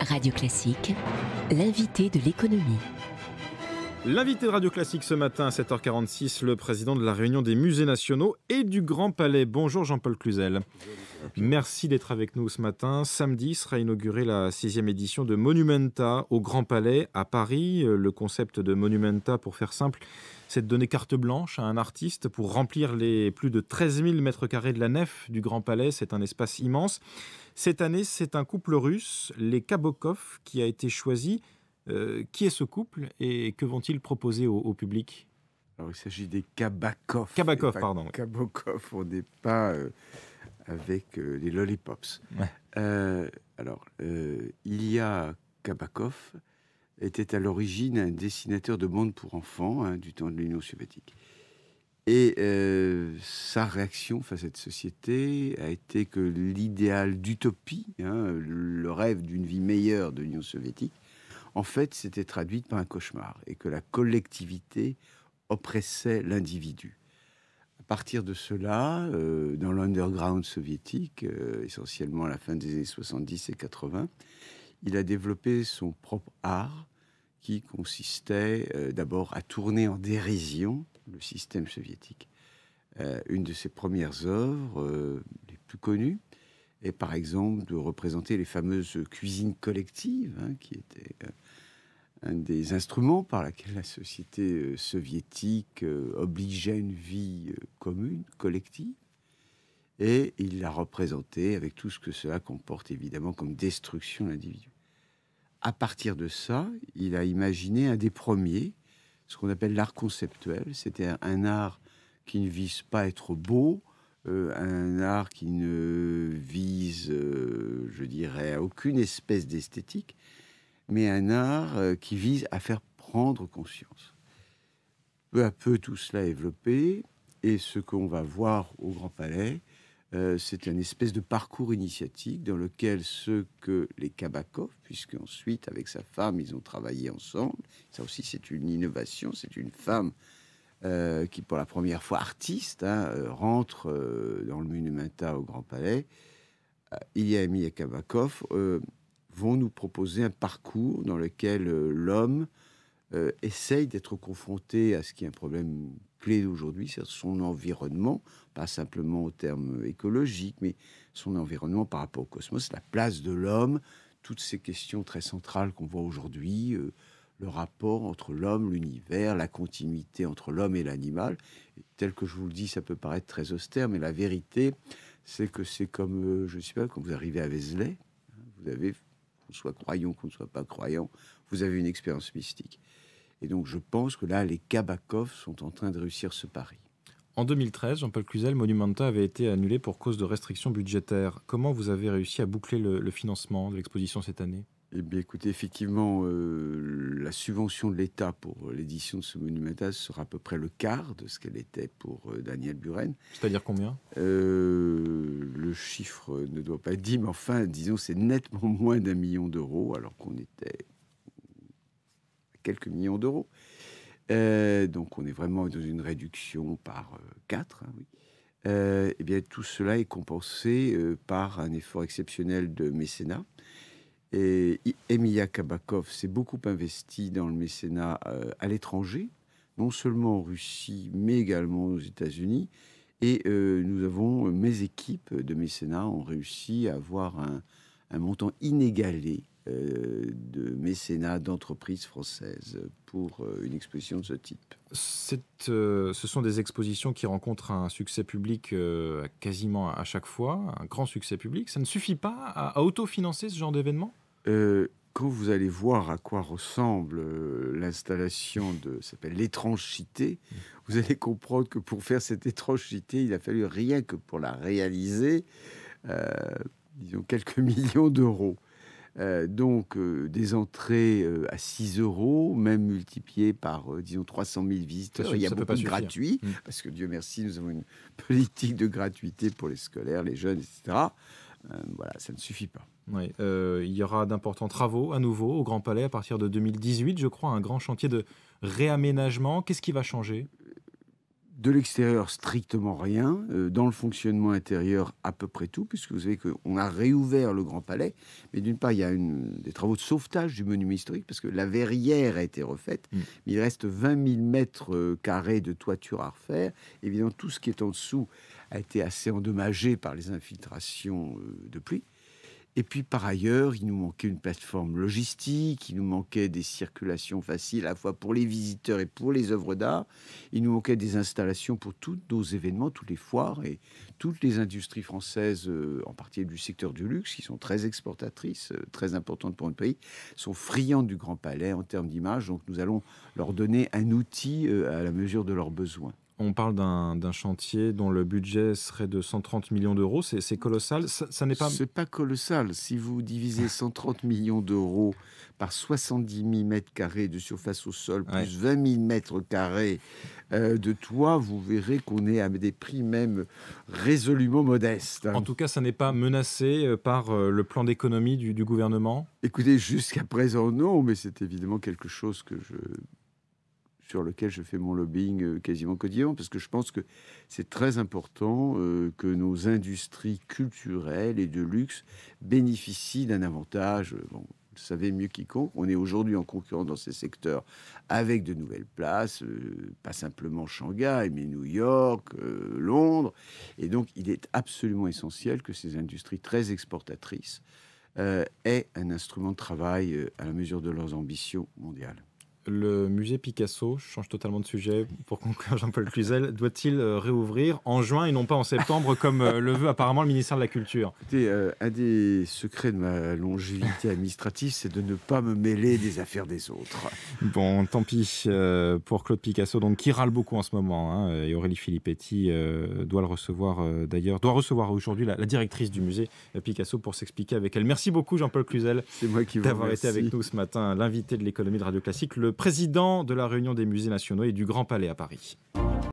Radio Classique, l'invité de l'économie. L'invité de Radio Classique ce matin à 7h46, le président de la Réunion des musées nationaux et du Grand Palais. Bonjour Jean-Paul Cluzel. Merci d'être avec nous ce matin. Samedi sera inaugurée la 6e édition de Monumenta au Grand Palais à Paris. Le concept de Monumenta, pour faire simple, c'est de donner carte blanche à un artiste pour remplir les plus de 13 000 mètres carrés de la nef du Grand Palais. C'est un espace immense. Cette année, c'est un couple russe, les Kabakov, qui a été choisi. Qui est ce couple et que vont-ils proposer au public ? Alors, il s'agit des Kabakov. Kabakov, pardon. Kabakov, on n'est pas avec les lollipops. Ouais. Ilya Kabakov était à l'origine un dessinateur de bande pour enfants du temps de l'Union soviétique. Et sa réaction face à cette société a été que l'idéal d'utopie, le rêve d'une vie meilleure de l'Union soviétique, en fait, c'était traduite par un cauchemar et que la collectivité oppressait l'individu. À partir de cela, dans l'underground soviétique, essentiellement à la fin des années 70 et 80, il a développé son propre art qui consistait d'abord à tourner en dérision le système soviétique. Une de ses premières œuvres, les plus connues, est par exemple de représenter les fameuses cuisines collectives, qui étaient un des instruments par lesquels la société soviétique obligeait à une vie commune, collective. Et il l'a représenté avec tout ce que cela comporte évidemment comme destruction de l'individu. À partir de ça, il a imaginé un des premiers, ce qu'on appelle l'art conceptuel. C'était un art qui ne vise pas à être beau, un art qui ne vise, je dirais, à aucune espèce d'esthétique, mais un art qui vise à faire prendre conscience. Peu à peu, tout cela est développé, et ce qu'on va voir au Grand Palais, c'est une espèce de parcours initiatique dans lequel ceux que les Kabakov, puisqu'ensuite, avec sa femme, ils ont travaillé ensemble, ça aussi c'est une innovation, c'est une femme qui, pour la première fois artiste, rentre dans le Monumenta au Grand Palais. Ilya et Mia Kabakov vont nous proposer un parcours dans lequel l'homme essaye d'être confronté à ce qui est un problème clé d'aujourd'hui, c'est son environnement, pas simplement au terme écologique, mais son environnement par rapport au cosmos, la place de l'homme, toutes ces questions très centrales qu'on voit aujourd'hui, le rapport entre l'homme, l'univers, la continuité entre l'homme et l'animal. Et tel que je vous le dis, ça peut paraître très austère, mais la vérité, c'est que c'est comme, je ne sais pas, quand vous arrivez à Vézelay, vous avez, qu'on soit croyant, qu'on ne soit pas croyant, vous avez une expérience mystique. Et donc je pense que là, les Kabakov sont en train de réussir ce pari. En 2013, Jean-Paul Cluzel, Monumenta avait été annulé pour cause de restrictions budgétaires. Comment vous avez réussi à boucler le financement de l'exposition cette année ? Eh bien, écoutez, effectivement, la subvention de l'État pour l'édition de ce Monumenta sera à peu près le quart de ce qu'elle était pour Daniel Buren. C'est-à-dire combien ? Le chiffre ne doit pas être dit, mais enfin, disons, c'est nettement moins d'1 million d'euros, alors qu'on était à quelques millions d'euros. Donc, on est vraiment dans une réduction par 4. Oui. Eh bien, tout cela est compensé par un effort exceptionnel de mécénat. Et Emilia Kabakov s'est beaucoup investie dans le mécénat à l'étranger, non seulement en Russie, mais également aux États-Unis. Et nous avons, mes équipes de mécénat ont réussi à avoir un montant inégalé de mécénat d'entreprises françaises pour une exposition de ce type. Ce sont des expositions qui rencontrent un succès public quasiment à chaque fois, un grand succès public. Ça ne suffit pas à autofinancer ce genre d'événement ? Quand vous allez voir à quoi ressemble l'installation ça s'appelle l'étrange cité, vous allez comprendre que pour faire cette étrange cité, il a fallu rien que pour la réaliser, disons quelques millions d'euros. Donc des entrées à 6 euros, même multipliées par, disons, 300 000 visiteurs. Il y a beaucoup de gratuits, parce que Dieu merci, nous avons une politique de gratuité pour les scolaires, les jeunes, etc. Voilà, ça ne suffit pas. Oui, il y aura d'importants travaux à nouveau au Grand Palais à partir de 2018, je crois, un grand chantier de réaménagement. Qu'est-ce qui va changer ? De l'extérieur, strictement rien. Dans le fonctionnement intérieur, à peu près tout, puisque vous savez qu'on a réouvert le Grand Palais. Mais d'une part, il y a des travaux de sauvetage du monument historique, parce que la verrière a été refaite. Mais il reste 20 000 mètres carrés de toiture à refaire. Évidemment, tout ce qui est en dessous a été assez endommagé par les infiltrations de pluie. Et puis, par ailleurs, il nous manquait une plateforme logistique, il nous manquait des circulations faciles à la fois pour les visiteurs et pour les œuvres d'art. Il nous manquait des installations pour tous nos événements, toutes les foires et toutes les industries françaises, en partie du secteur du luxe, qui sont très exportatrices, très importantes pour notre pays, sont friandes du Grand Palais en termes d'image. Donc, nous allons leur donner un outil à la mesure de leurs besoins. On parle d'un chantier dont le budget serait de 130 millions d'euros. C'est colossal. Ça n'est pas... C'est pas colossal. Si vous divisez 130 millions d'euros par 70 000 mètres carrés de surface au sol, plus 20 000 mètres carrés de toit, vous verrez qu'on est à des prix même résolument modestes. En tout cas, ça n'est pas menacé par le plan d'économie du gouvernement? Écoutez, jusqu'à présent, non, mais c'est évidemment quelque chose sur lequel je fais mon lobbying quasiment quotidiennement, parce que je pense que c'est très important que nos industries culturelles et de luxe bénéficient d'un avantage. Bon, vous le savez mieux quiconque, on est aujourd'hui en concurrence dans ces secteurs avec de nouvelles places, pas simplement Shanghai, mais New York, Londres. Et donc, il est absolument essentiel que ces industries très exportatrices aient un instrument de travail à la mesure de leurs ambitions mondiales. Le musée Picasso, je change totalement de sujet pour conclure, Jean-Paul Cluzel, doit-il réouvrir en juin et non pas en septembre comme le veut apparemment le ministère de la Culture? Écoutez, un des secrets de ma longévité administrative, c'est de ne pas me mêler des affaires des autres. Bon, tant pis pour Claude Picasso, donc, qui râle beaucoup en ce moment, et Aurélie Filippetti doit le recevoir d'ailleurs, doit recevoir aujourd'hui la directrice du musée Picasso pour s'expliquer avec elle. Merci beaucoup Jean-Paul Cluzel d'avoir été avec nous ce matin, l'invité de l'économie de Radio Classique, le président de la Réunion des musées nationaux et du Grand Palais à Paris.